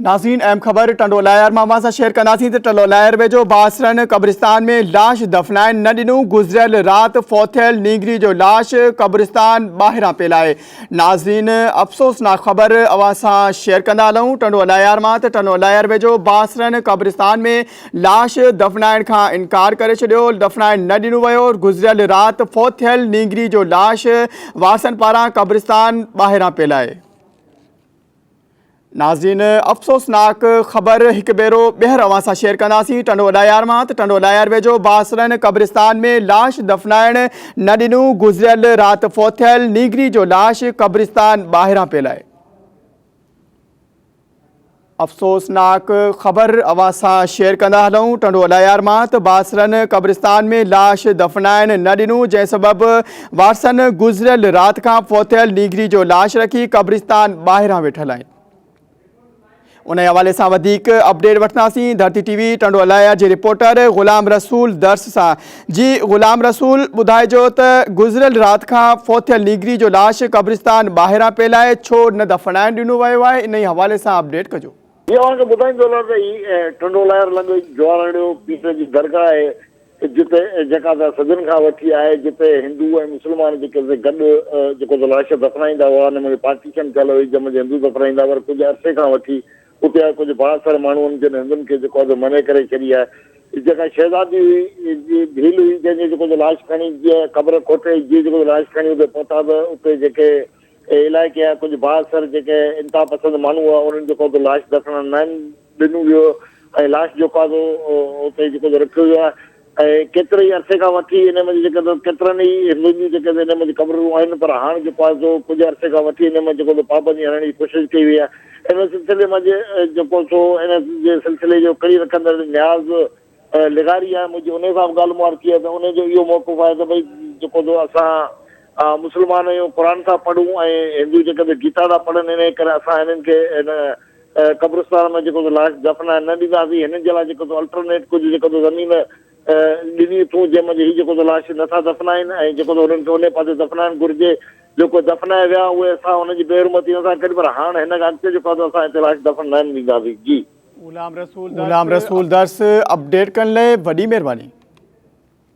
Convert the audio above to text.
नाज़रीन अहम ख़बर टंडोलायर मां सां शेयर कंदासीं त टंडोलायर वेझो बासरन क़ब्रिस्तान में लाश दफ़नाइण न ॾिनूं। गुज़िरियल राति फोथियल नीगरी जो लाश क़ब्रिस्तान ॿाहिरां पियल आहे। नाज़रीन अफ़सोसनाक ख़बर अवां सां शेयर कंदा हलूं टंडोलायर मां त टंडोलायर वेझो बासरन क़ब्रिस्तान में लाश दफ़नाइण खां इनकार करे छॾियो। दफ़नाइण न ॾिनो वियो। गुज़िरियल राति फोथियल नीगरी जो लाश वारसनि पारां क़ब्रिस्तान ॿाहिरां पियल आहे। नाज़रीन अफ़सोसनाक ख़बर एक भेरो ॿीहर अवां सां शेयर कंदासीं टंडोलायर मां त टंडोलायर वेझो बासरन क़ब्रिस्तान में लाश दफ़नाइण न ॾिनूं। गुज़िरियल राति फोथियल नीगरी जो लाश क़ब्रिस्तान ॿाहिरां पियल आहे। अफ़सोसनाक ख़बर अवां सां शेयर कंदा हलूं टंडोलायर मां त बासरन क़ब्रिस्तान में लाश दफ़नाइण न ॾिनूं, जंहिं सबबि वारसनि गुज़िरियल राति खां फोथियल नीगरी जो लाश रखी क़ब्रिस्तान ॿाहिरां वेठल आहिनि। उन हवाले सां वधीक अपडेट वठंदासीं धरती टीवी टंडोलायर जे रिपोर्टर ग़ुलाम रसूल दर्स सां। जी ग़ुलाम रसूल, ॿुधाइजो त गुज़िरियल राति खां फोथियल नीगरी जो लाश क़ब्रिस्तान ॿाहिरां पियल आहे, छो न दफ़नाइण ॾिनो वियो आहे? इन हवाले सां अपडेट कजो। टंडोलायर लंघे जवारड़ियो पीर जी दरगाह आहे जिते जेका सदियुनि खां वठी आहे, जिते हिंदू ऐं मुस्लमान जेके गॾु जेको लाश दफ़नाईंदा हुआ, हुन में पार्टीशन थियल हुई जंहिंमें हिंदू दफ़नाईंदा हुआ। कुझु अरसे खां वठी उते कुझु बासर माण्हुनि जिन हिंदुनि खे जेको आहे मने करे छॾी आहे। जेका शहज़ादी हुई भील हुई जंहिंजी जेको लाश खणी जीअं ख़बर कोठे जीअं जेको लाश खणी उते पहुता त उते जेके इलाइक़े जा कुझु बासर जेके इंतिहा पसंदि माण्हू हुआ उन्हनि जेको लाश दफ़न न ॾिनो वियो ऐं लाश जेको आहे उते जेको रखियो वियो आहे। ऐं केतिरे ई अरसे खां वठी हिन में जेके केतिरनि ई हिंदुनि जूं जेके हिन में क़बरूं आहिनि, पर हाणे जेको आहे कुझु अरसे खां वठी हिन में जेको पाबंदी हणण जी कोशिशि कई वई आहे। इन सिलसिले में जेको सो इन जे सिलसिले जो कड़ी रखंदड़ न्याज़ लिगारी आहे। मुंहिंजी उन सां बि ॻाल्हि मुआर थी आहे त उनजो इहो मौक़ुफ़ आहे त भई जेको असां मुस्लमान आहियूं, क़ुर था पढ़ूं ऐं हिंदू जेके गीता था पढ़नि, इन करे असां हिननि खे हिन क़ब्रिस्तान में जेको लाश दफ़नाइण न ॾींदासीं। हिननि जे लाइ जेको अल्टरनेट कुझु जेको ज़मीन ॾिनी अथऊं जंहिंमें हीअ जेको लाश नथा दफ़नाइनि ऐं जेको हुननि खे उन पासे दफ़नाइणु घुरिजे। जेको दफ़नाए विया उहे असां हुनजी बेहरमती नथा करियूं, पर हाणे हिन खां अॻिते जेको आहे असां हिते लाश दफ़न न ॾींदासीं। जी ग़ुलाम रसूल दर्स अपडेट करण लाइ वॾी महिरबानी।